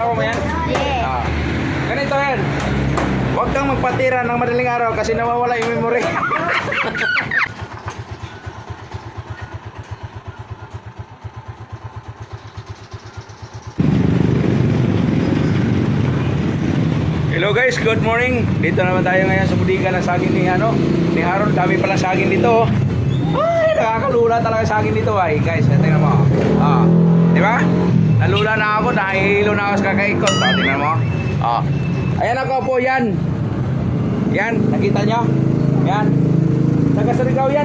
Ako mo yan? Yes. Ganito yan. Huwag kang magpatira ng madaling araw kasi nawawala yung memory. Hello guys, good morning. Dito naman tayo ngayon sa budiga ng saging ni Harold. Dami palang saging dito. Ay, nakakalula talaga saging dito ay. Guys, tingnan mo. Di ba? Nalula na ako, nahihilo na ako sa kakaikot. Tingnan mo. Ayan ako po, yan. Yan, nakita nyo? Yan. Taga Surigao yan.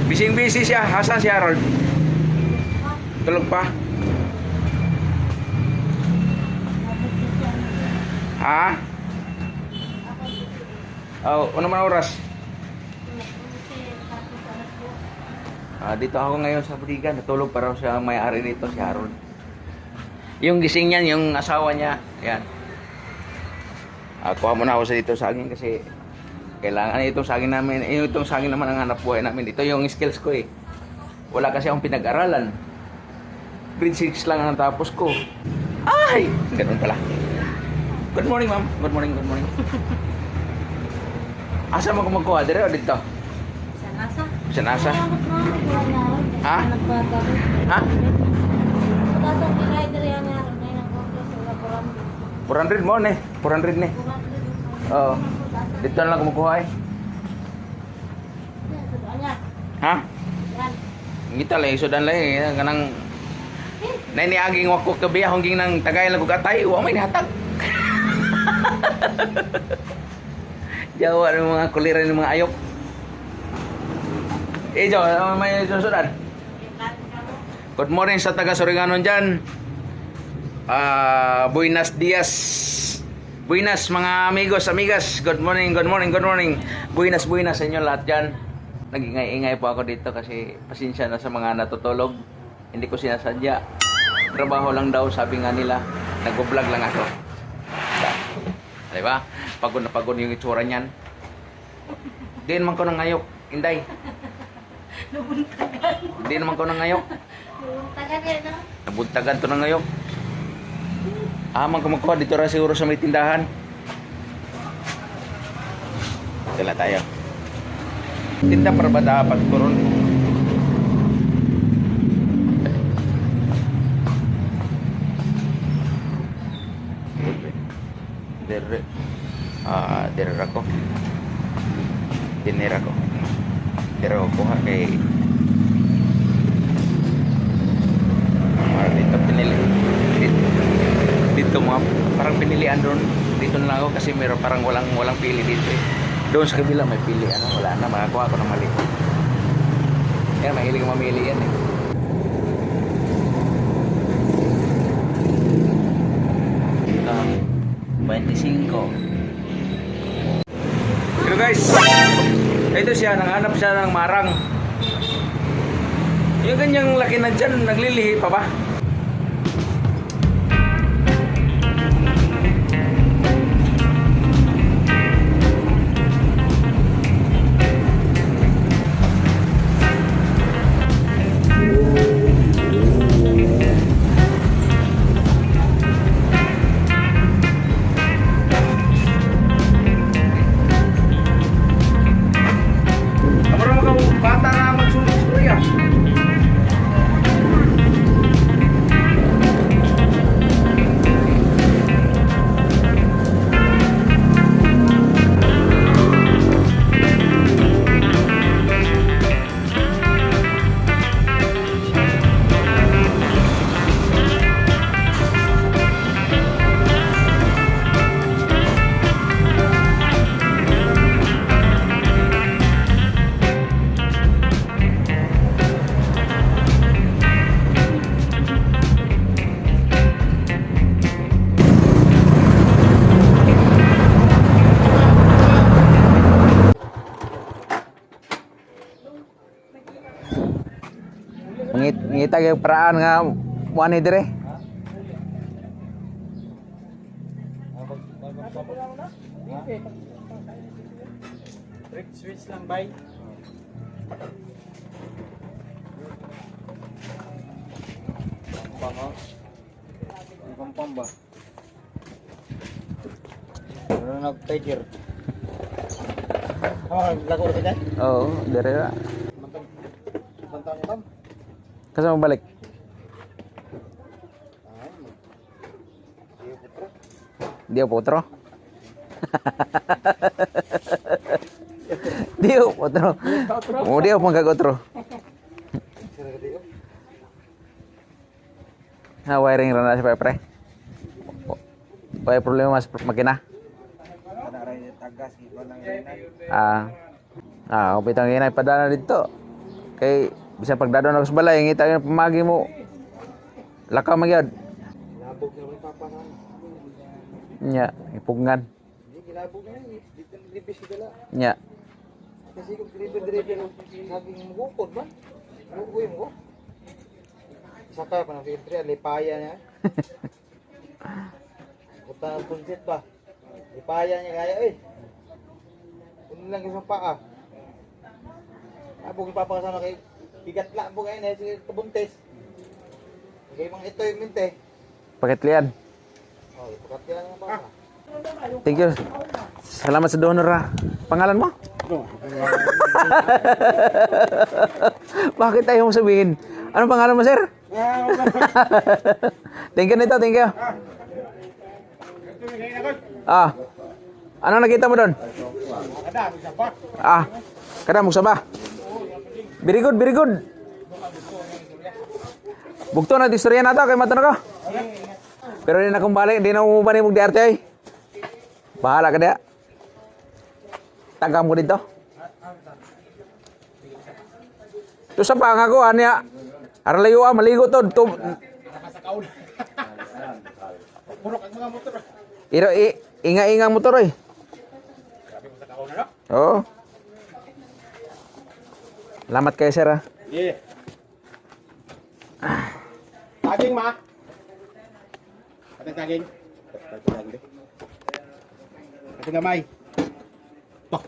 Bising-busy siya. Asan si Harold? Tulog pa? Ha? Ano man oras? Dito ako ngayon sa budiga. Natulog pa raw siya may-ari nito, si Harold. Yung gising niyan, yung asawa niya. Yan. Kuha muna ako sa dito saging kasi kailangan itong saging namin. Itong saging naman ang hanap buhay namin. Ito yung skills ko eh. Wala kasi akong pinag-aralan. Grade 6 lang ang tapos ko. Ay! Ganun pala. Good morning, ma'am. Good morning, good morning. Asa mo kumagkuha? Dire o dito? Sa nasa? Ha? Ha? 400 mo ne? 400 ne? Oo. Dito na lang kumukuha eh. Ha? Ngita lang, isudan lang eh. Kanang nainiaging wakok kabi akong ging ng tagay lang kugatay. Huwag may nihatag. Jawa ng mga kuliran ng mga ayok. Jo, may susunod. Good morning sa taga Surigao dyan. Buenos dias. Buenas mga amigos, amigas. Good morning, good morning, good morning. Buenas sa inyo lahat dyan. Nag-ingay-ingay po ako dito kasi pasensya na sa mga natutulog. Hindi ko sinasadya. Trabaho lang daw, sabi nga nila. Nag-vlog lang ako. Diba? Pagod na pagod yung itsura niyan. Di naman ko nang ngayok, Inday. Di naman ko nang ngayok. Nabuntagan to nang ngayok. Man ko magkuha dito rin siguro sa may tindahan. Dala tayo. Tinda para ba dapat turon? Dire ako. Dinera ko. Dire ako kuha kay dito pinili. Dito mga parang pinilian doon. Dito na lang ako kasi meron parang walang pili dito eh. Doon sa kabila may pili. Wala na. Makakuha ako ng mali. Yan, mahilig mamili yan eh. Ito, 25. Hello guys. Ito siya, nanghanap siya ng marang. Yung ganyang laki na dyan, naglilihi pa ba? Bata na magsulit-sulit ah. Ngita yung paraan nga muani dire. Brake switch lang bay. Bango. Pampam ba? Ano nag-tiger? Lago rin ka? Oo, dire na. Bantang niya tam? Kasi mo balik. Dia potro. Dia potro. Oh, dia magkagotro. Ha, wiring ra na si pre. May problema mas makina. Ada rin tagas, iba lang rin. Upitang ginay padana dito. Kay bisa pagdadon ako sa balay, ngita yung pamagi mo. Laka magyad. Labog na may papa na. Nya, ipugngan. Hindi, kilabog na yun. Dito nilibis dala. Nya. Kasi kung dribble naging mugukod ba? Mugukoy mo. Saka pa ng filtre, lipaya niya. Punta ng punsit ba? Lipaya niya kaya eh. Kunin lang isang paa. Labog ipapakasama kay bigat labog ayun eh. Sige, kabuntis. Kaya mga ito yung minte. Pakitlian. Oh, ipakatyan nga ba? Thank you. Salamat sa donor ha. Pangalan mo? Bakit tayo mo sabihin? Anong pangalan mo, sir? Thank you nito, thank you. Ano nakita mo doon? Kada mo ba? Very good, very good. Bukto na istorya na to, kay matan ako. Pero di na akong balik, di na umubani mong diarte ay. Bahala ka diya. Tagam ko dito. Ito sa panga ko, anya. Aralayo maligo to. Iro, inga-inga motor eh. Oo. Salamat kayo, sir ha. Yeah. Saging ma. Atang saging. Saging deh. Atang gamay. Tok.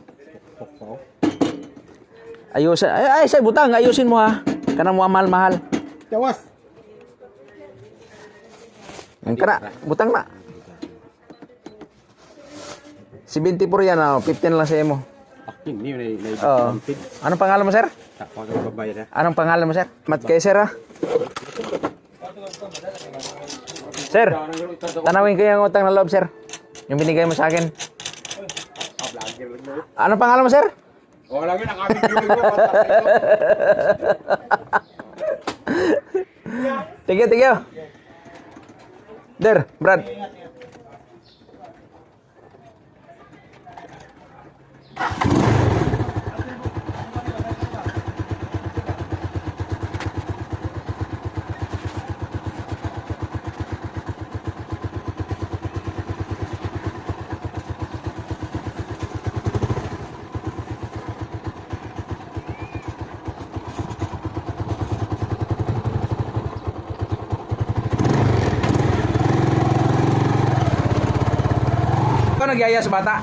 Ayusin. Ay, say butang, ayusin mo ha. Kanang mo mahal-mahal. Jawas. Ang kana, butang na. 74 yan, 15 lang sa mo. Ini Oo. Anong pangalan mo, sir? Tak mau bayar ya. Anong pangalan mo, sir? Mat kayo, sir ha? Sir, tanawin ko yung utang na loob, sir. Yung binigay mo sa akin. Anong pangalan mo, sir? Oh, lagi nak ambil dulu. Thank you. Der, Brad. Ikaw nagyaya sa bata?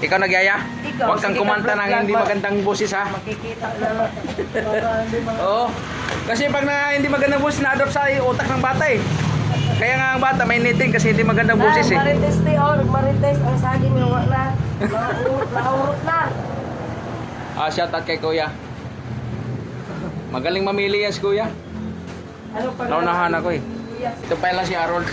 Ikaw nagyaya? Ikaw, Huwag kang sige, kumanta ng vlog hindi ba? magandang boses ha. Makikita na. Oo. Kasi pag na hindi magandang boses na-adopt sa utak ng bata eh. Kaya nga ang bata may niting kasi hindi magandang boses eh. Marites te, marites ang saging ng na. Naurot na. Shout out kay Kuya. Magaling mamili yan si Kuya. Ano pa? Naunahan ako eh. Ito pa lang si Harold.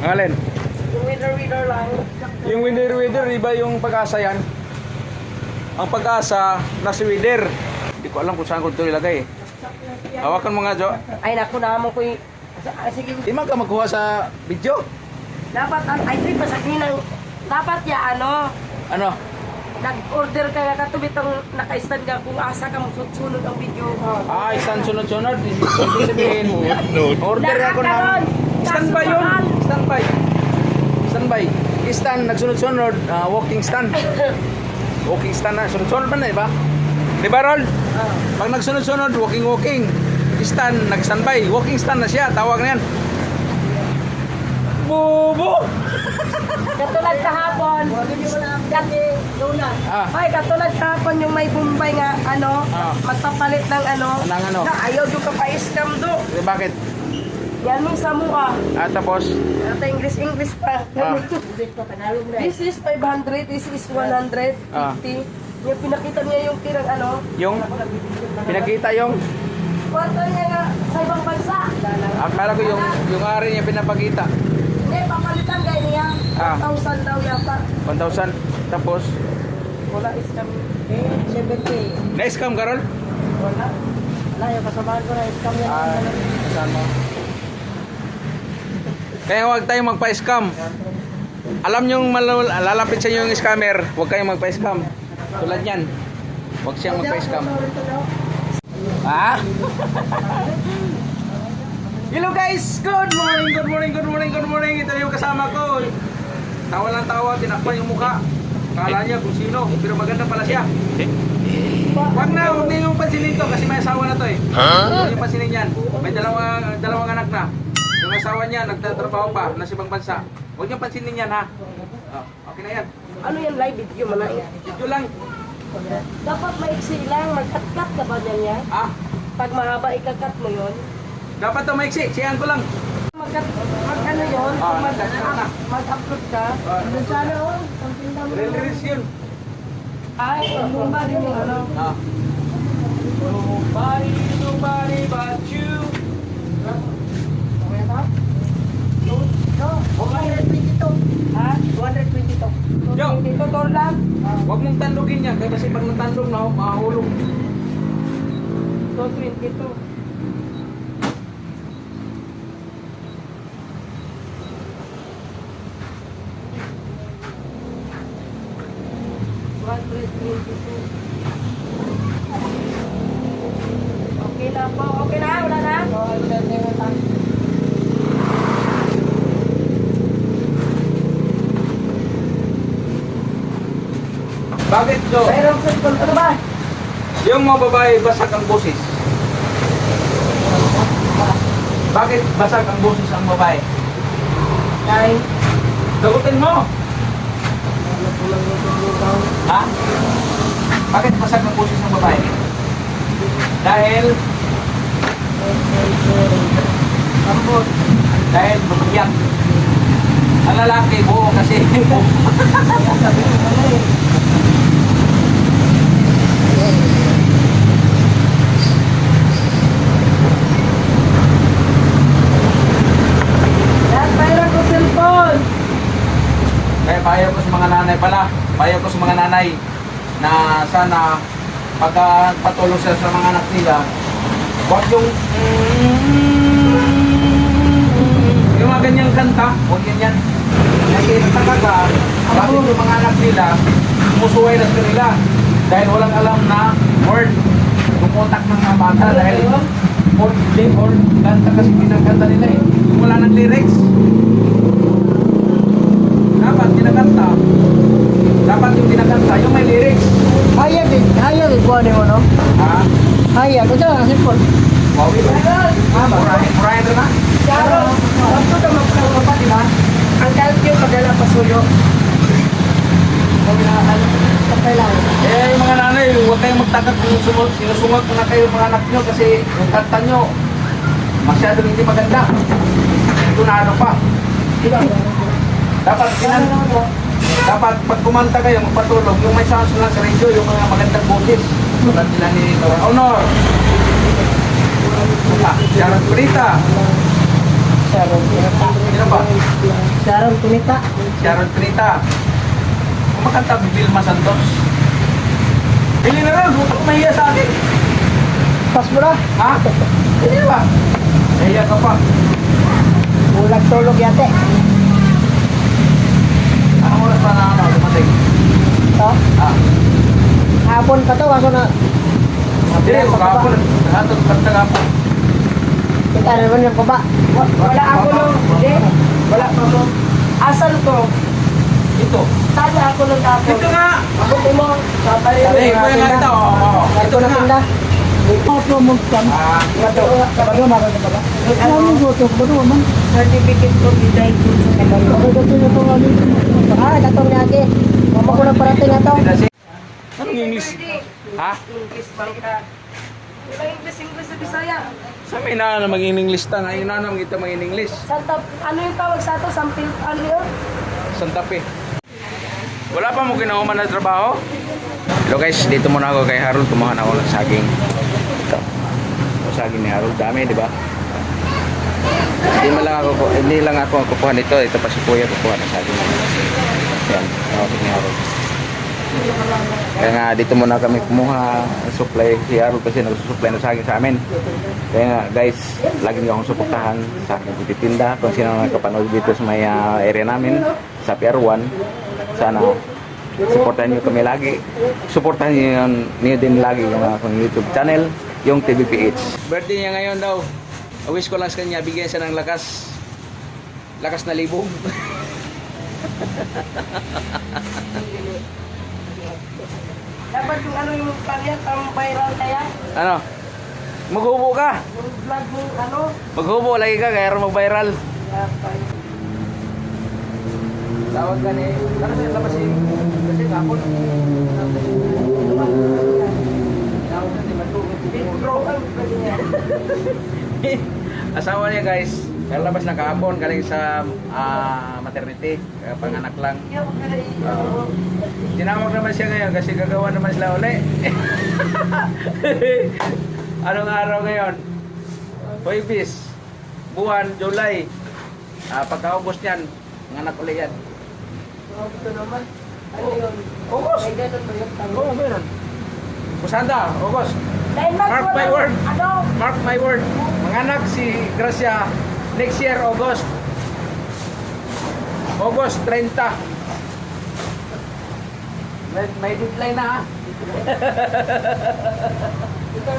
Ang alin? Yung winner lang. Yung winner, iba yung pag-asa yan. Ang pag-asa, nasa winner. Hindi ko alam kung saan ko ito ilagay eh. Hawakan mo nga, Jo. Ay naku, naman ko yung... Sige, Di man ka magkuha sa video. dapat, ay trip pa sa kinang... Dapat ya, ano, Ano? nag-order ka na katubit ang naka-stand ka kung asa ka sunod ang video mo. Isang sunod-sunod. Ibig sabihin mo. Order ako ng... Standby yun. Standby. Standby. Stand, nagsunod-sunod. Walking stand. Walking stand na. Sunod-sunod ba na, di ba? Di ba, Rol? Pag nagsunod-sunod, walking. Stand, nag-standby. Walking stand na siya. Tawag na yan. Bubo! Katulad kahapon, kuan. Dati, Ah. Ay, katulad kahapon yung may Bombay nga, magpapalit ng Anong ano? na ayaw yung pa-scam do. Eh, bakit? Yan mo sa mukha. Tapos, At English pa. Ah. This is 500, this is 150. Ah. Yung pinakita niya yung tirang yung pinakita yung kwarto niya nga sa ibang bansa. akala ko yung ari niya pinapakita. Hindi, papalitan kayo niya. Ah. 1,000 daw yata. 1,000. Tapos, Wala scam. 70. na-scam Karol? Wala. Wala, yung kasamahan ko na scam yan. Saan mo? Kaya huwag tayong magpa-scam. Alam nyo lalapit sa inyo yung scammer, huwag kayong magpa-scam. Tulad yan. Huwag siyang magpa-scam. Ha? Hello guys! Good morning, good morning, good morning, good morning. Ito yung kasama ko. Tawa lang tawa, tinakpan yung mukha. Akala niya kung sino, pero maganda pala siya. Huwag na yung pansinin to kasi may asawa na to eh. Huwag yung pansinin yan. May dalawang anak na. Yung asawa niya, nagtatrabaho pa, nasa ibang bansa. Huwag yung pansinin yan ha. Oh, okay na yan. Ano yan, live video mo na yan? Video lang. Dapat maiksi lang, mag-cut-cut ka ba niyan yan? Ah, Pag mahaba, ikakat mo yun. dapat to maiksi. Siyan ko lang. Mag-ano yun? Ah, Pag nag-cut na. mag-upload ka. Ah. Doon sana yun. Ang tinda mo. Release yun. Ay, bumba din yung ano. Ah. Nobody but you. Okay na? No, 122. Ha? 122. Yo. Dito, Torlan. Huwag mong tandugin yan. Kasi pag natandog na, mahulog. 222. Okay na po. Okay na? Wala na? Bakit do? Mayroong cellphone ka na ba? Yung mga babae, basag ang boses. Bakit basag ang boses ang babae? Ay, Sagutin mo. Ha? Bakit basag ang boses ng babae? Dahil ambot. dahil bumigyan. Ang lalaki buo kasi Lahat mayroon ko cellphone. kaya payo ko sa mga nanay pala. Payo ko sa mga nanay na sana pagpatulong sila sa mga anak nila, huwag yung mga ganyang kanta, huwag yan. Kasi talaga, bakit yung mga anak nila, sumusuway na sa kanila. Dahil walang alam na word, yung utak ng mga bata. Dahil or kanta kasi pinagkanta nila eh. Wala ng lyrics. Dapat kinakanta. Dapat yung kinakanta, yung may lyrics. Hayag din ko ano mo no? Ha? Hayag, ito lang simple. Wow, murahin rin na. Charo, ako ka magpapalong pa, di ba? Ang kalkyo padala pa suyo. Eh, yung mga nanay, huwag kayong magtakat kung sinusungot na kayo mga anak nyo kasi yung kanta nyo, masyadong hindi maganda. Tunado pa. Dapat pag kumanta kayo, magpatulog, yung may sounds lang sa radio, yung mga magandang boses. Tulad nila ni Nora Honor. Sharon Cunita. Sino ba? Sharon Cunita. Sharon Cunita. Kumakanta Vilma Santos. Pili na rin, huwag kang mahiya sa akin. Pas mo na. Ha? Hindi ba? Nahiya ka pa. Bulag tulog yate. Anong oras pa na dumating? Ito. Ah, Hapon pa to, kaso na. hindi, kahapon. Hatod kanta kahapon. Kita naman yung baba. Wala ako nung, hindi. Wala pa mo. Asan ko? Ito. Sana ako nung tapos. Ito nga! Ako mo, paparin Hey, kuya nga ito. Ito na nga. Tinda. ko magpan. Sabado na ka ba? Ano mo goto? Sabado man. Certificate ko biday ko sa kanila. Ako dato na to ano. Datong lagi. Mama ko lang parating na to. Anong English? Ha? English bangka. Ilang English sa Bisaya. Sa may na mag-English ta, ngayon na naman kita mag-English. Santa, ano yung tawag sa ito? Sampil, ano yun? Santa Fe. Wala pa mo kinauman na trabaho? Hello guys, dito muna ako kay Harold. Kumuha na ako ng saging. Ito. O saging ni Harold. Dami, di ba? Hindi lang ako ang kukuha nito. Ito pa si Kuya kukuha ng saging. Yan, nakapit ni Harold. Kaya nga dito muna kami kumuha ng supply si Harold kasi nagsusupply ng saging sa amin. Kaya nga guys, lagi niyo akong suportahan sa aking pagtitinda. Kung sino nakapanood dito sa may area namin sa PR1, sana supportahan niyo kami lagi. Supportahan niyo din lagi yung aking YouTube channel, yung TVPH. Birthday niya ngayon daw. Wish ko lang sa kanya, bigyan siya ng lakas na libog. Dapat yung ano yung kanya, ang viral kaya. Ano? Maghubo ka. Yung vlog mo, ano. Maghubo lagi ka kaya mag-viral. Dapat. Tawag ka ni. Ano sa labas kasi kapon. Tawag ka ni matulog. Intro ang kanya. Asawa niya guys. Kaya labas na kahapon galing sa maternity. Kaya panganak lang. Tinawag naman siya ngayon kasi gagawa naman sila uli. Anong araw ngayon? Huwebes, buwan, July. Pagka-August yan, nanganak uli yan. Ito naman. Ano yun? August? May ganun ba yung tanong? Oo, meron. Kusanda, August. Dahil mas Mark wala- my word. Ano? Mark my word. Manganak si Gracia next year, August. August 30. May deadline na ha.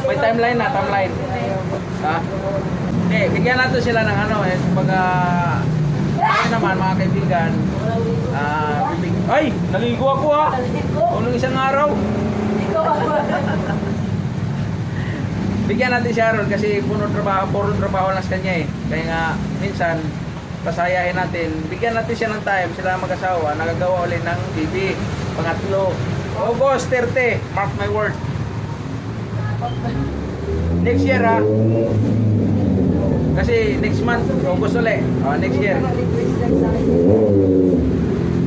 May timeline na, timeline. Ha? Okay, bigyan natin sila ng ano eh. Pag kaya naman mga kaibigan, ay! Naligo ako ha! Unong isang araw. Bigyan natin si Harold kasi puro trabaho lang sa kanya eh. Kaya nga, minsan, pasayahin natin. Bigyan natin siya ng time. Sila mag-asawa, nagagawa ulit ng baby. Pangatlo. August 30. Mark my word. Next year ha. Kasi next month, August ulit. Next year.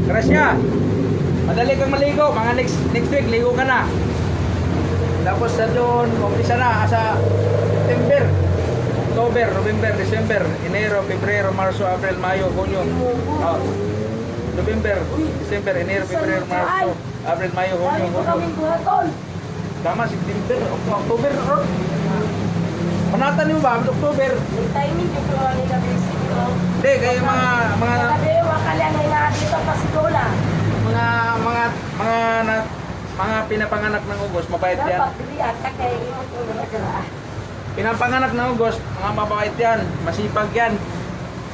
Gracia, madali kang maligo. Mga next week, ligo ka na. Tapos sa doon, umpisa na sa September, October, November, December, Enero, Pebrero, Marso, Abril, Mayo, Junyo. November, December, Enero, Pebrero, Marso, Abril, Mayo, Junyo, Julio. Tama, September, October. Panatan mo ba? October. Yung timing yung mga nila basic. Hindi, kaya mga Sabi yung mga kalyanay na dito pa si Lola. mga pinapanganak ng Ugos, mabait yan. Dapat bili at kaya yung mga Pinapanganak ng Ugos, mga mabait yan, masipag yan.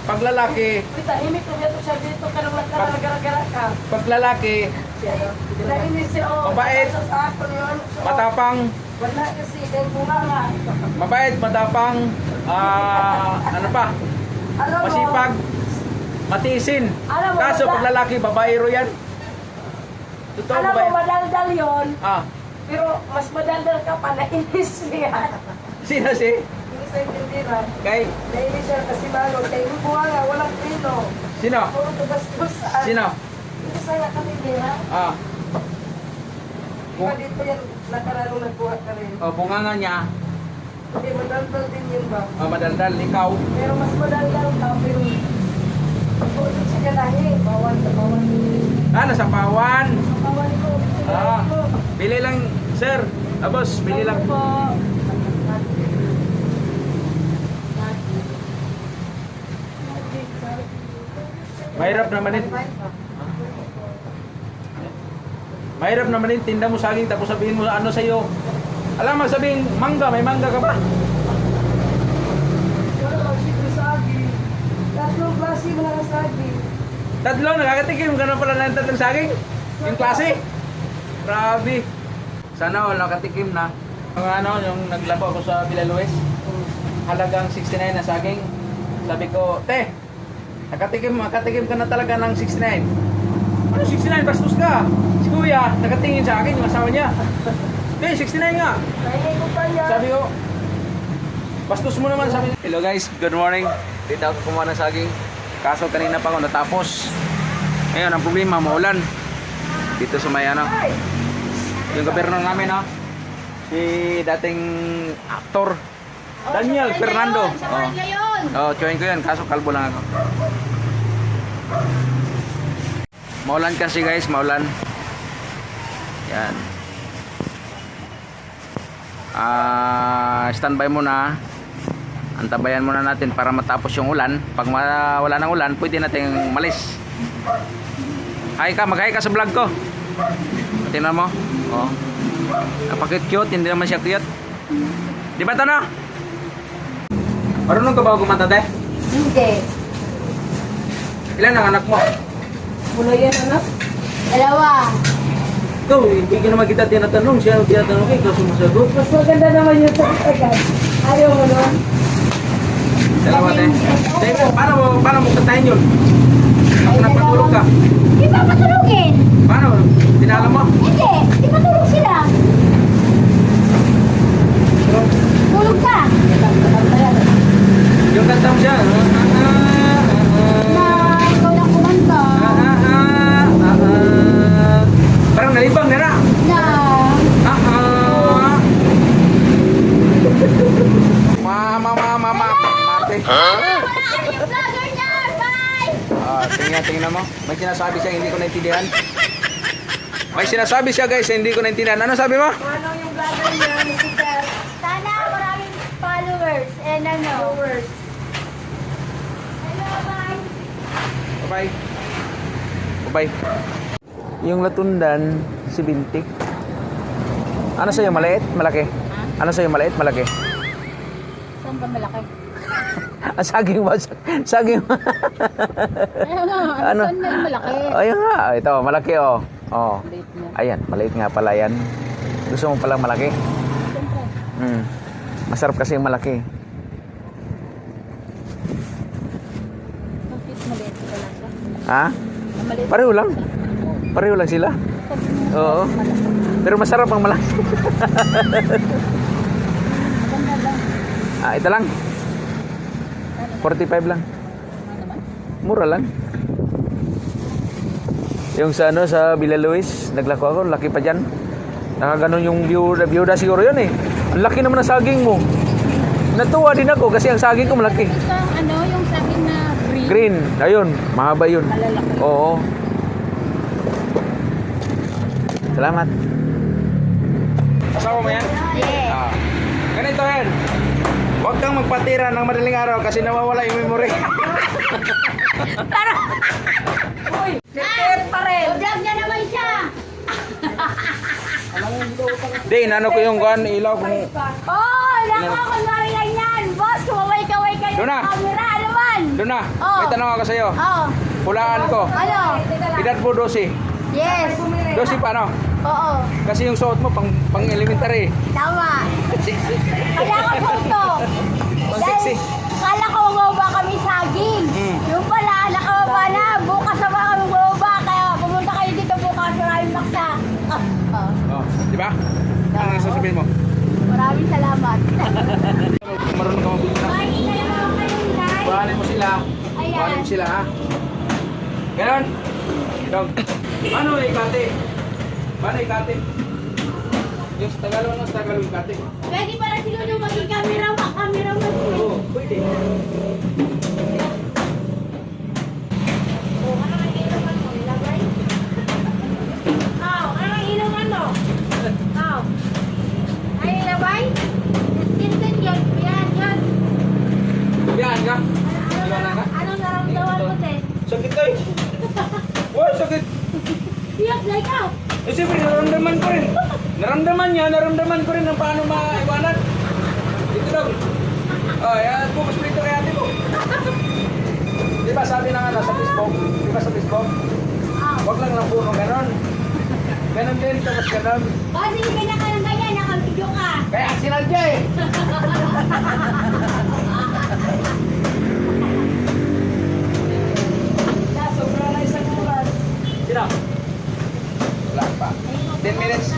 Pag lalaki, Uy, tahimik ko dito siya dito ka nung nagkara-gara ka. pag lalaki, Nainis siya, oh. Mabait. Sa ako yun. So, matapang, wala kasi, dahil bunga nga. mabait, matapang, ano pa, Alam mo, masipag, matiisin. Alam mo, Kaso pag lalaki, babaero yan. Totoo alam mo, ba? madaldal yun. Pero Mas madaldal ka pa, nainis niya. sino si? Hindi sa intindihan. Kay? Nainis siya kasi malo. Dahil bunga nga, walang pino. Sino? Puro tugas-tugasan. Sino? Hindi saya kami niya. Diba dito yan, nakararong nagbuhat ka rin. Bunga nga niya, Hindi, madaldal din yun ba? madaldal, ikaw. Pero mas madaldal ka, pero puro siya kalahi. Bawal sa bawal. Nasa Pawan. Bawal ko. Bili lang, sir. Boss, bili lang. Po. Mahirap naman din. Mahirap naman din, tinda mo saging tapos sabihin mo ano sa'yo. Alam mo, sabihin, mangga, may mangga ka ba? Wala lang si Sagi. Tatlong klase mo na Sagi. Tatlo, nakakatikim ka na pala ng tatlong saging? Yung klase? Grabe. Sana all nakatikim na. Ang ano, yung naglako ako sa Villa Luis, halagang 69 na saging. Sabi ko, te, nakatikim ka na talaga ng 69. Ano 69? Bastos ka. Si kuya, nakatingin sa akin yung asawa niya. Te, 69 nga. Nahingi ko pa yan. Sabi ko, bastos mo naman, sabi niya. Hello guys, good morning. Dito ako kumuha ng saging. Kaso kanina pa ako natapos. Ngayon, ang problema, maulan. Dito sa may ano. Yung gobyerno namin, no? Si dating aktor, Daniel Fernando. Join ko yun. Kaso kalbo lang ako. Maulan kasi guys, maulan. Yan. Standby muna. Antabayan muna natin para matapos yung ulan. Pag wala ng ulan, pwede natin malis. Mag-hi ka sa vlog ko. Tingnan mo. Oh. Napaka-cute, hindi naman siya cute. Di ba ito, no? Marunong ka ba kumanta, te? Hindi. Ilan ang anak mo? Mula yan, anak. Dalawa. Ikaw, hindi ka naman kita tinatanong. Siya ang tinatanong kayo, ikaw sumasagot. Mas maganda naman yung sagot agad. Ayaw mo nun. Dalawa, te. Te, paano mo katayin yun? Ako nagpatulog ka. Di ba patulogin? Paano? Tinala mo? Hindi. Di patulog sila. Tulog ka. Yung kanta mo siya. Na ikaw lang kumanta. Parang nalibang na na. Na Marte. yung vlogger niya. Bye! Tingnan mo. May sinasabi siya, hindi ko naintindihan. May sinasabi siya guys, hindi ko naintindihan. Ano sabi mo? Ano yung vlogger niya, Mr. Sana maraming followers and ano. Viewers. Hello, bye! Bye-bye. Bye-bye. Yung latundan, si Bintik. Ano sa'yo, maliit? Malaki? Ano sa'yo, maliit? Malaki? Saan ba malaki? Saging mo. Saging mo. Ano? Saan na yung malaki? Ayun nga. Ito, malaki oh. Oh. Maliit na. Ayan, maliit nga pala yan. Gusto mo palang malaki? Siyempre. Masarap kasi yung malaki. Bakit maliit ka lang ba? Ha? Maliit. Pareho lang. Pareho lang sila. Oo. Pero masarap ang malaki. Maganda lang. Ito lang. 45 lang. Mura lang. Yung sa ano sa Villa Luis, naglako ako, laki pa diyan. Nakaganon yung byuda siguro 'yun eh. Ang laki naman ng saging mo. Natuwa din ako kasi ang saging ko malaki. Ito ano, yung saging na green. Green, ayun, mahaba 'yun. Malalaki. Oo. Salamat. Asawa mo yan? Yeah. Ganito yan. Huwag kang magpatira ng madaling araw kasi nawawala yung memory. Uy, nagkit pa rin. Vlog niya naman siya. Di, inano ko yung ilaw kung... Oh, nako, kunwari lang yan. Boss, kumaway-kaway kayo Doon na. ng camera. Ano man? Doon na, Oh. may tanong ako sa'yo. Oh, Hulaan ko. ano? Edad mo 12. Yes. 12 paano? Oo, Kasi yung suot mo pang elementary. tama. Kaya ka photo. Pang Dahil sexy. kala ko bababa kami saging. Yung pala, nakababa na. Bukas na ba kami bababa. Kaya pumunta kayo dito bukas. Maraming baksa. Oh, di ba? Ano yung sasabihin mo? Maraming salamat. Marunong ka mabuti na. Bye, kayo mga kayo, Buhanin mo sila. Ayan. Buhanin mo sila, ha? Ganon. Dog. Ano ikate? Paano ikate? Yung sa Tagalog, ano sa Tagalog ikate? Pwede pala siguro maging cameraman. Oo, pwede. Ay, labay? Tintin yan. Yan, yan. Yan ka? Iwanan ka? Anong naramdaman mo, Ted? Sakit tayo. Wow, sakit. Tiyak na ikaw. Eh, siyempre, naramdaman ko rin. Naramdaman ko rin ang paano maiwanan. Ito daw. Oh, yan. Bukas prito kay ate mo. Di ba sabi na nga sa Facebook? Di ba sa Facebook? Huwag lang lang puro ganon. Ganon din, tapos ganon. O, sige, ganyan ka lang ganyan. Nakabidyo ka. Kaya sinadya eh. Na, sobra na isang oras. Sino? Wala pa. 10 minutes.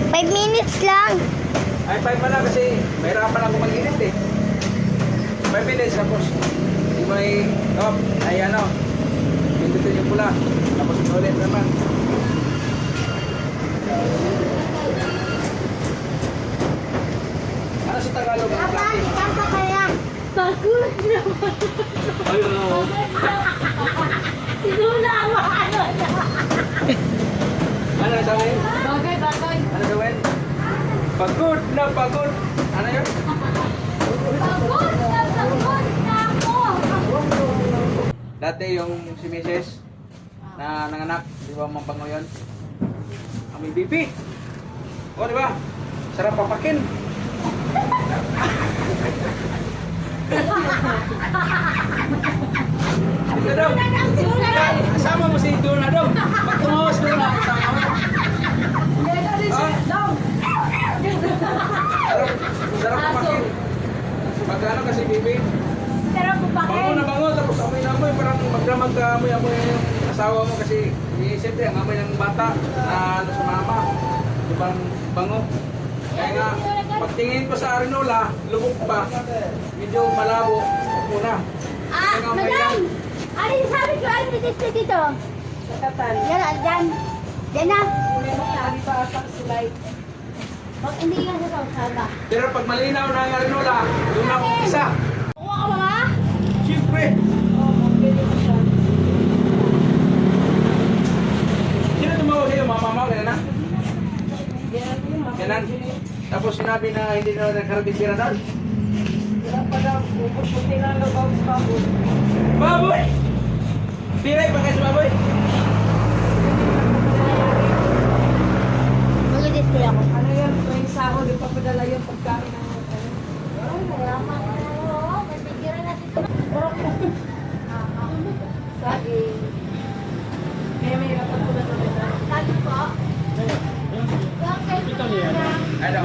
5 minutes lang. Ay, 5 pa na kasi mahirapan ako mag-init eh. 5 minutes tapos hindi mo ay ano, pindutin yung pula. Tapos ulit naman. Ano sa Tagalog ang planting? Kanta kaya. Pagod naman. Ayun. Sinuna ang ano na. Ano na sabi? Bagay, bagay. Ano gawin? Pagod na pagod. Ano yun? Pagod na ako. Dati yung si Mrs. na nanganak, di ba mambango yun? Kami BP. O, di ba? Sarap papakin. Ito daw. Kasama mo si Duna daw. Pag tumawas Duna, kasama mo. Yan na rin siya. Daw. Sarap papakin. Pag ano kasi BP, Pero bango pupakin. na bango, tapos amoy na amoy, parang magdamag ka amoy yung asawa mo kasi siyempre ang amoy ng bata na ano sa mama. Di ba bango? Kaya nga, pagtingin ko sa Arinola, lubog pa, medyo malabo, muna. Ah, Kaya nga, may madam! lang. Ano yung sabi ko? Ano yung test dito? Nakatan. Yan, dyan. Dyan na. Hindi mo sabi pa ata sila. Huwag hindi ka sa sama. Pero pag malinaw na ang Arinola, doon ako isa. Kuha ka mga? Siyempre, Oo, mabili mo siya. sino tumawag sa'yo? Mama mo, kaya na? Yan yung mga Ganan. Tapos sinabi na hindi na nagkarating pira doon. wala pa daw. Upos mo tinalo ba ang baboy. Baboy! Piray pa kayo sa baboy? Mag-display ako. Ano yan? May sahod. Ipapadala yung pagkain ng ano. Ay, mayaman ka na. Oo, masigira na dito. Saging. Kaya may katulad na rin. Lagi po. Ano? Ayaw,